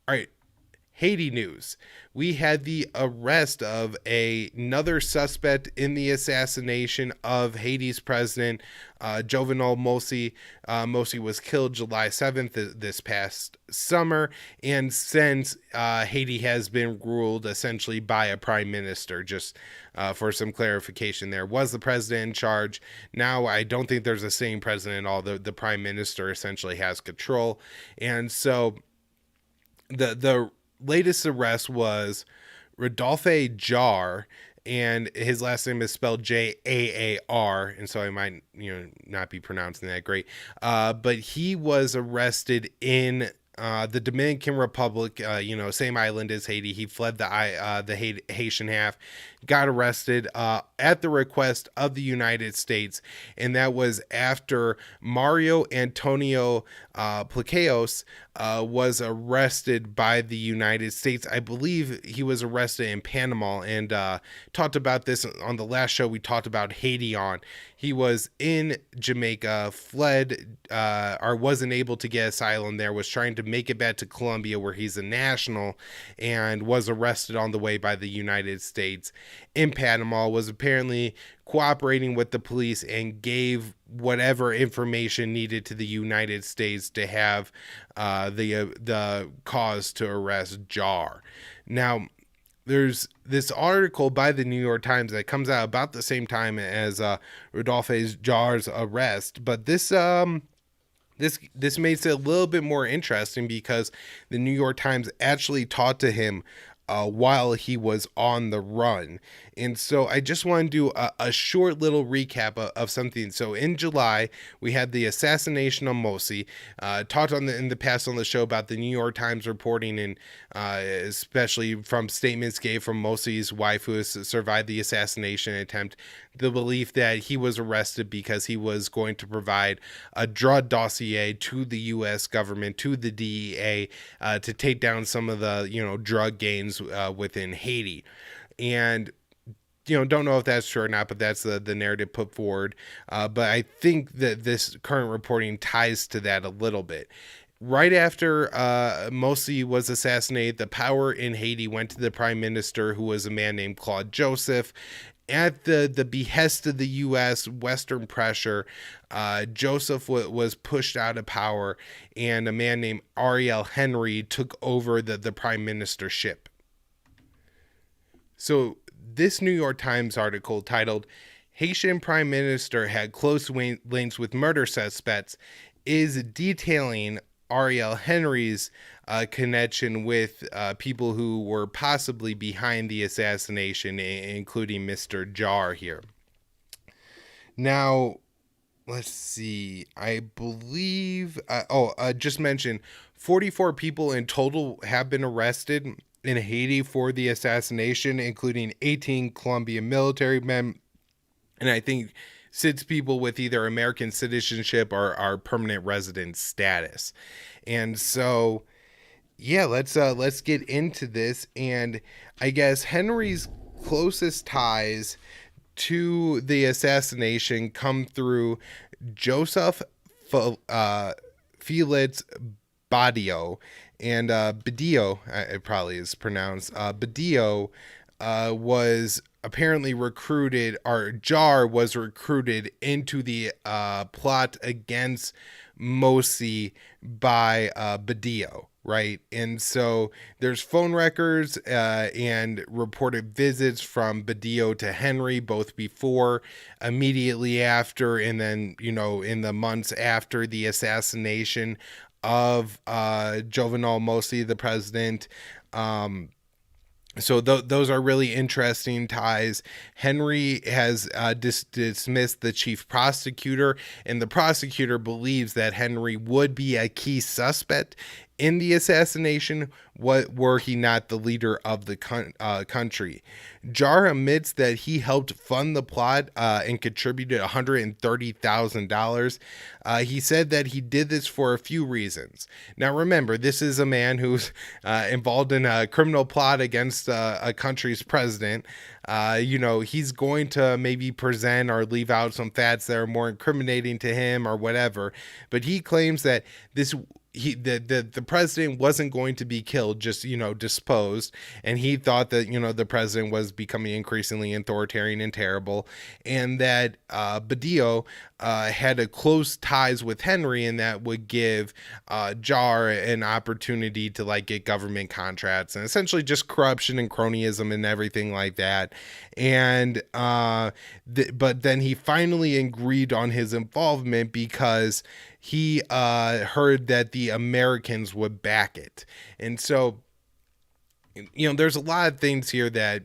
All right, Haiti news. We had the arrest of another suspect in the assassination of Haiti's president, Jovenel Moise. Moise was killed July 7th this past summer, and since Haiti has been ruled essentially by a prime minister. Just for some clarification, there was the president in charge. Now I don't think there's a sitting president at all. The prime minister essentially has control, and so the latest arrest was Rodolphe Jar, and his last name is spelled Jaar, and so I might not be pronouncing that great. But he was arrested in the Dominican Republic, same island as Haiti. He fled the Haitian half, got arrested at the request of the United States, and that was after Mario Antonio Placeos was arrested by the United States. I believe he was arrested in Panama, and talked about this on the last show we talked about Haiti on. He was in Jamaica, fled, or wasn't able to get asylum there, was trying to make it back to Colombia where he's a national, and was arrested on the way by the United States in Panama, was apparently cooperating with the police and gave whatever information needed to the United States to have the cause to arrest Jar. Now, there's this article by the New York Times that comes out about the same time as Rodolphe Jar's arrest, but this makes it a little bit more interesting because the New York Times actually talked to him while he was on the run. And so I just want to do a short little recap of something. So in July, we had the assassination of Moise. Talked in the past on the show about the New York Times reporting, and especially from statements gave from Moise's wife, who has survived the assassination attempt, the belief that he was arrested because he was going to provide a drug dossier to the U.S. government, to the DEA, to take down some of the drug gangs within Haiti. And don't know if that's true or not, but that's the narrative put forward. But I think that this current reporting ties to that a little bit. Right after Moise was assassinated, the power in Haiti went to the prime minister, who was a man named Claude Joseph. At the behest of the U.S. Western pressure, Joseph was pushed out of power, and a man named Ariel Henry took over the prime ministership. So this New York Times article titled "Haitian Prime Minister Had Close Links with Murder Suspects" is detailing Ariel Henry's connection with people who were possibly behind the assassination, including Mr. Jar here. Now, let's see. I believe, just mentioned 44 people in total have been arrested in Haiti for the assassination, including 18 Colombian military men, and I think 6 people with either American citizenship or permanent resident status. And so, yeah, let's get into this. And I guess Henry's closest ties to the assassination come through Joseph Felix Badio, and Badio, it probably is pronounced. Badio was apparently recruited, or Jar was recruited into the plot against Moise by Badio, right? And so there's phone records and reported visits from Badio to Henry, both before, immediately after, and then, in the months after the assassination of Jovenel Moise, the president. So those are really interesting ties. Henry has dismissed the chief prosecutor, and the prosecutor believes that Henry would be a key suspect in the assassination, were he not the leader of the country. Jar admits that he helped fund the plot and contributed $130,000. He said that he did this for a few reasons. Now, remember, this is a man who's involved in a criminal plot against a country's president. He's going to maybe present or leave out some facts that are more incriminating to him or whatever. But he claims that this the president wasn't going to be killed, just, disposed. And he thought that, the president was becoming increasingly authoritarian and terrible, and that Badillo had a close ties with Henry, and that would give Jar an opportunity to like get government contracts and essentially just corruption and cronyism and everything like that. And but then he finally agreed on his involvement because he heard that the Americans would back it. And so, there's a lot of things here that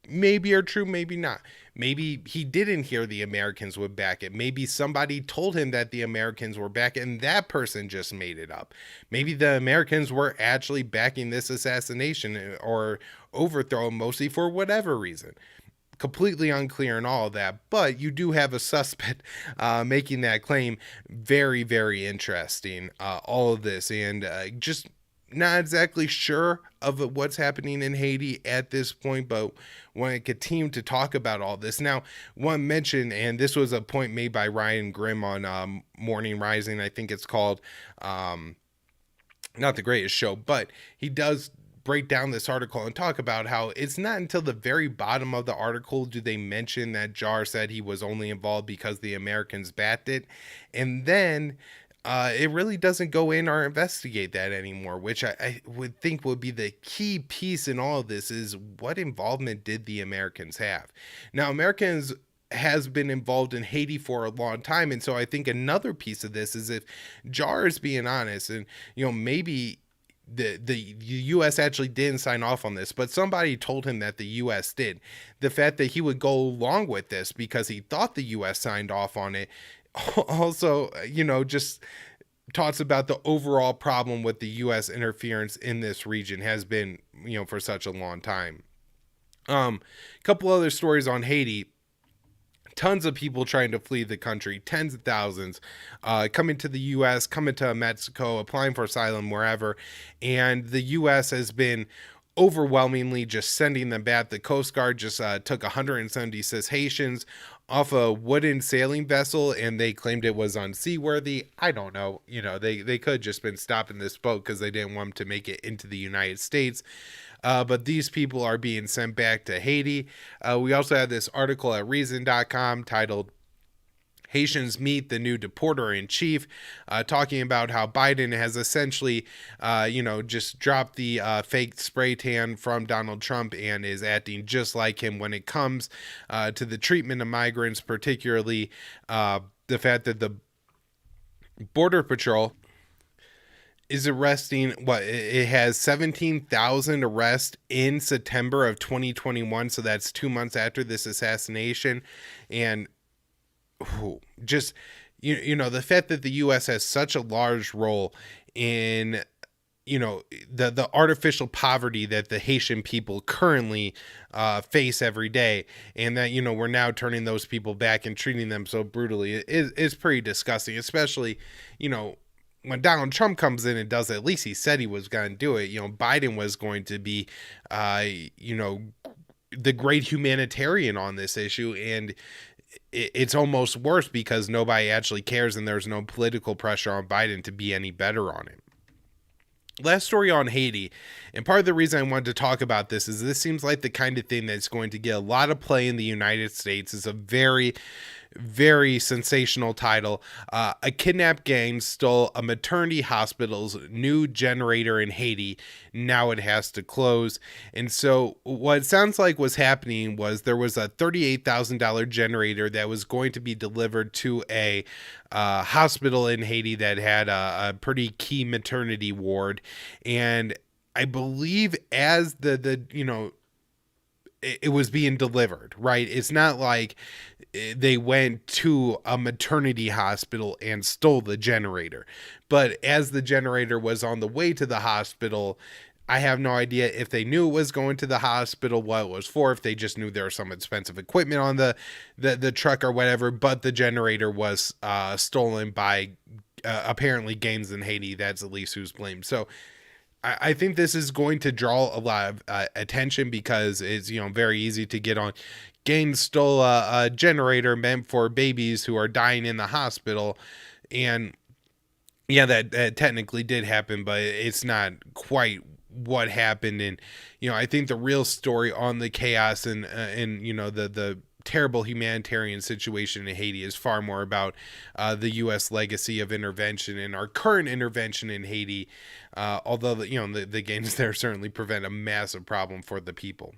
maybe are true, maybe not. Maybe he didn't hear the Americans would back it. Maybe somebody told him that the Americans were back, and that person just made it up. Maybe the Americans were actually backing this assassination or overthrow, mostly for whatever reason. Completely unclear and all of that, but you do have a suspect making that claim. Very, very interesting, all of this, and just not exactly sure of what's happening in Haiti at this point, but want to continue to talk about all this. Now, one mention, and this was a point made by Ryan Grimm on Morning Rising, I think it's called, not the greatest show, but he does break down this article and talk about how it's not until the very bottom of the article do they mention that Jar said he was only involved because the Americans backed it. And then it really doesn't go in or investigate that anymore, which I would think would be the key piece in all of this, is what involvement did the Americans have? Now, Americans has been involved in Haiti for a long time. And so I think another piece of this is if Jar is being honest, and, maybe the U.S. actually didn't sign off on this, but somebody told him that the U.S. did. The fact that he would go along with this because he thought the U.S. signed off on it also, just talks about the overall problem with the U.S. interference in this region has been, for such a long time. Couple other stories on Haiti. Tons of people trying to flee the country, tens of thousands, coming to the U.S., coming to Mexico, applying for asylum wherever. And the U.S. has been overwhelmingly just sending them back. The Coast Guard just took 176 Haitians off a wooden sailing vessel, and they claimed it was unseaworthy. I don't know. They could have just been stopping this boat because they didn't want them to make it into the United States. But these people are being sent back to Haiti. We also had this article at Reason.com titled Haitians Meet the New Deporter-in-Chief, talking about how Biden has essentially, just dropped the fake spray tan from Donald Trump and is acting just like him when it comes to the treatment of migrants, particularly the fact that the Border Patrol is arresting, it has 17,000 arrests in September of 2021, so that's 2 months after this assassination. And just, the fact that the U.S. has such a large role in, the artificial poverty that the Haitian people currently face every day, and that, we're now turning those people back and treating them so brutally is pretty disgusting, especially, when Donald Trump comes in and does it. At least he said he was going to do it. Biden was going to be, the great humanitarian on this issue. And it's almost worse because nobody actually cares and there's no political pressure on Biden to be any better on it. Last story on Haiti, and part of the reason I wanted to talk about this is this seems like the kind of thing that's going to get a lot of play in the United States. It's a very, very sensational title. A kidnapped gang stole a maternity hospital's new generator in Haiti. Now it has to close. And so what it sounds like was happening was there was a $38,000 generator that was going to be delivered to a hospital in Haiti that had a pretty key maternity ward. And I believe as it was being delivered, right? It's not like they went to a maternity hospital and stole the generator. But as the generator was on the way to the hospital, I have no idea if they knew it was going to the hospital, what it was for, if they just knew there was some expensive equipment on the truck or whatever, but the generator was stolen by apparently gangs in Haiti. That's at least who's blamed. So I think this is going to draw a lot of attention because it's, very easy to get on. Gangs stole a generator meant for babies who are dying in the hospital. And Yeah, that technically did happen, but it's not quite what happened. And I think the real story on the chaos and the terrible humanitarian situation in Haiti is far more about the U.S. legacy of intervention and our current intervention in Haiti. Although the gains there certainly prevent a massive problem for the people.